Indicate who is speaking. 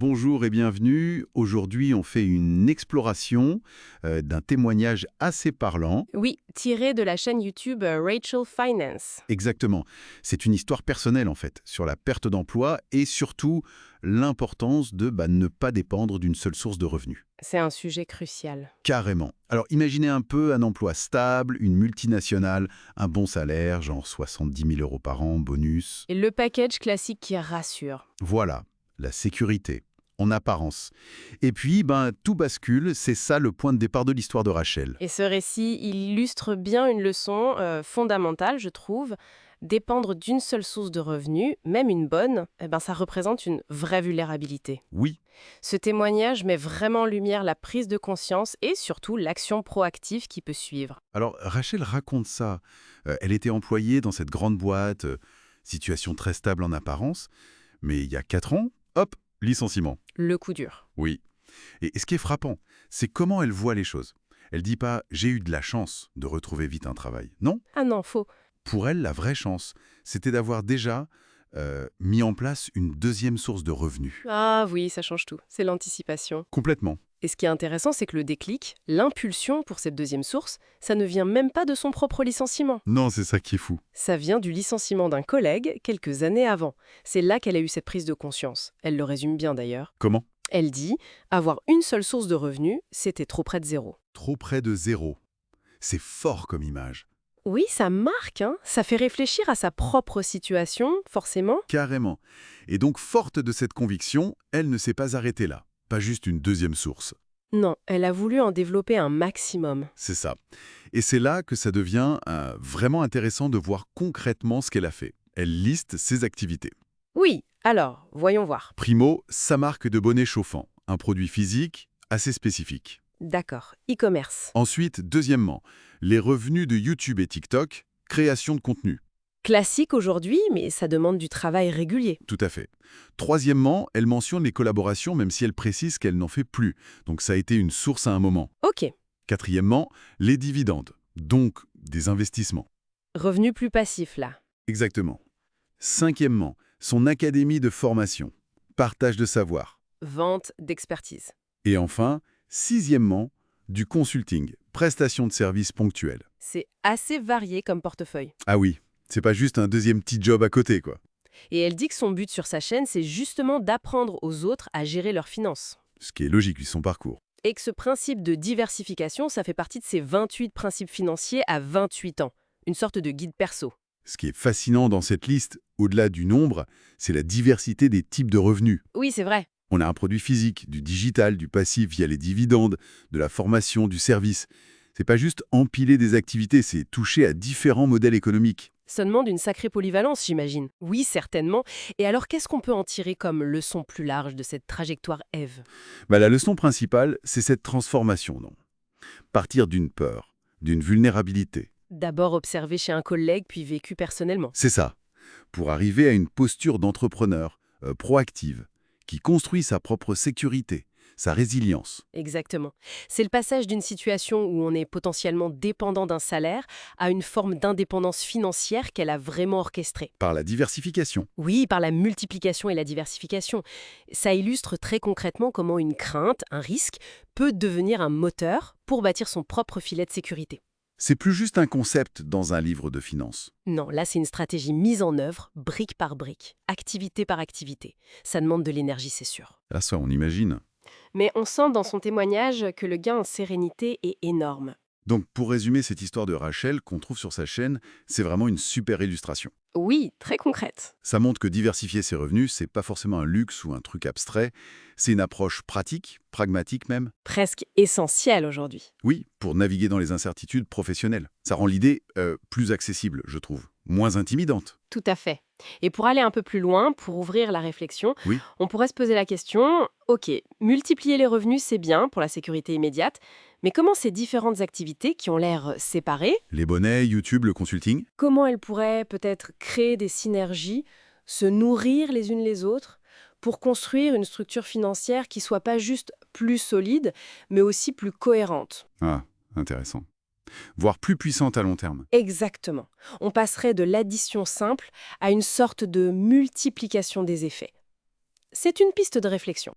Speaker 1: Bonjour et bienvenue. Aujourd'hui, on fait une exploration d'un témoignage assez parlant.
Speaker 2: Oui, tiré de la chaîne YouTube Rachel Finance.
Speaker 1: Exactement. C'est une histoire personnelle, en fait, sur la perte d'emploi et surtout l'importance de ne pas dépendre d'une seule source de revenus.
Speaker 2: C'est un sujet crucial.
Speaker 1: Carrément. Alors, imaginez un peu un emploi stable, une multinationale, un bon salaire, genre 70 000 euros par an, bonus.
Speaker 2: Et le package classique qui rassure.
Speaker 1: Voilà, la sécurité, en apparence. Et puis, tout bascule, c'est ça le point de départ de l'histoire de Rachel.
Speaker 2: Et ce récit illustre bien une leçon fondamentale, je trouve. Dépendre d'une seule source de revenus, même une bonne, ça représente une vraie vulnérabilité.
Speaker 1: Oui,
Speaker 2: Ce témoignage met vraiment en lumière la prise de conscience et surtout l'action proactive qui peut suivre.
Speaker 1: alors Rachel raconte ça. Elle était employée dans cette grande boîte, situation très stable en apparence, mais il y a 4 ans, hop, licenciement.
Speaker 2: Le coup dur.
Speaker 1: Oui. Et ce qui est frappant, c'est comment elle voit les choses. Elle dit pas « j'ai eu de la chance de retrouver vite un travail ». Non,
Speaker 2: Ah non, faux.
Speaker 1: pour elle, la vraie chance, c'était d'avoir déjà mis en place une deuxième source de revenus.
Speaker 2: Ah oui, ça change tout. C'est l'anticipation.
Speaker 1: Complètement.
Speaker 2: Et ce qui est intéressant, c'est que le déclic, l'impulsion pour cette deuxième source, ça ne vient même pas de son propre licenciement.
Speaker 1: Non, c'est ça qui est fou.
Speaker 2: Ça vient du licenciement d'un collègue quelques années avant. C'est là qu'elle a eu cette prise de conscience. Elle le résume bien d'ailleurs.
Speaker 1: Comment?
Speaker 2: Elle dit « Avoir une seule source de revenus, c'était trop près de zéro
Speaker 1: Trop près de zéro. C'est fort comme image. ».
Speaker 2: Oui, ça marque, hein. Ça fait réfléchir à sa propre situation, forcément.
Speaker 1: Carrément. Et donc, forte de cette conviction, elle ne s'est pas arrêtée là. Pas juste une deuxième source.
Speaker 2: Non, elle a voulu en développer un maximum.
Speaker 1: C'est ça. Et c'est là que ça devient vraiment intéressant de voir concrètement ce qu'elle a fait. Elle liste ses activités.
Speaker 2: Oui, alors, voyons voir.
Speaker 1: Primo, sa marque de bonnet chauffant. Un produit physique assez spécifique.
Speaker 2: D'accord, e-commerce.
Speaker 1: Ensuite, deuxièmement, les revenus de YouTube et TikTok, création de contenu.
Speaker 2: Classique aujourd'hui, mais ça demande du travail régulier.
Speaker 1: Tout à fait. Troisièmement, elle mentionne les collaborations même si elle précise qu'elle n'en fait plus. Donc ça a été une source à un moment.
Speaker 2: Ok,
Speaker 1: Quatrièmement, les dividendes, donc des investissements.
Speaker 2: revenu plus passif là.
Speaker 1: Exactement. Cinquièmement, son académie de formation, partage de savoir.
Speaker 2: Vente d'expertise.
Speaker 1: Et enfin, sixièmement, du consulting, prestation de services ponctuels.
Speaker 2: C'est assez varié comme portefeuille.
Speaker 1: Ah oui, c'est pas juste un deuxième petit job à côté, quoi.
Speaker 2: Et elle dit que son but sur sa chaîne, c'est justement d'apprendre aux autres à gérer leurs finances.
Speaker 1: Ce qui est logique vu son parcours.
Speaker 2: Et que ce principe de diversification, ça fait partie de ses 28 principes financiers à 28 ans. Une sorte de guide perso.
Speaker 1: Ce qui est fascinant dans cette liste, au-delà du nombre, c'est la diversité des types de revenus.
Speaker 2: Oui, c'est vrai.
Speaker 1: On a un produit physique, du digital, du passif via les dividendes, de la formation, du service. C'est pas juste empiler des activités, c'est toucher à différents modèles économiques.
Speaker 2: Ça demande une sacrée polyvalence, j'imagine. Oui, certainement. Et alors, qu'est-ce qu'on peut en tirer comme leçon plus large de cette trajectoire Eve?
Speaker 1: La leçon principale, c'est cette transformation, non? Partir d'une peur, d'une vulnérabilité.
Speaker 2: D'abord observé chez un collègue, puis vécu personnellement.
Speaker 1: C'est ça. Pour arriver à une posture d'entrepreneur, proactive, qui construit sa propre sécurité, sa résilience.
Speaker 2: Exactement. C'est le passage d'une situation où on est potentiellement dépendant d'un salaire à une forme d'indépendance financière qu'elle a vraiment orchestrée.
Speaker 1: Par la diversification.
Speaker 2: Oui, par la multiplication et la diversification. Ça illustre très concrètement comment une crainte, un risque, peut devenir un moteur pour bâtir son propre filet de sécurité.
Speaker 1: C'est plus juste un concept dans un livre de finances.
Speaker 2: Non, là c'est une stratégie mise en œuvre, brique par brique, activité par activité. Ça demande de l'énergie, c'est sûr.
Speaker 1: Ah ça, on imagine.
Speaker 2: Mais on sent dans son témoignage que le gain en sérénité est énorme.
Speaker 1: Donc, pour résumer cette histoire de Rachel qu'on trouve sur sa chaîne, c'est vraiment une super illustration.
Speaker 2: Oui, très concrète.
Speaker 1: Ça montre que diversifier ses revenus, c'est pas forcément un luxe ou un truc abstrait, c'est une approche pratique, pragmatique même.
Speaker 2: Presque essentiel aujourd'hui.
Speaker 1: Oui, pour naviguer dans les incertitudes professionnelles. Ça rend l'idée plus accessible, je trouve, moins intimidante.
Speaker 2: Tout à fait. Et pour aller un peu plus loin, pour ouvrir la réflexion,
Speaker 1: Oui.
Speaker 2: on pourrait se poser la question, ok, multiplier les revenus c'est bien pour la sécurité immédiate, mais comment ces différentes activités qui ont l'air séparées,
Speaker 1: Les bonnets, YouTube, le consulting.
Speaker 2: comment elles pourraient peut-être créer des synergies, se nourrir les unes les autres, pour construire une structure financière qui soit pas juste plus solide, mais aussi plus cohérente.
Speaker 1: Ah, intéressant. Voire plus puissante à long terme.
Speaker 2: Exactement. On passerait de l'addition simple à une sorte de multiplication des effets. C'est une piste de réflexion.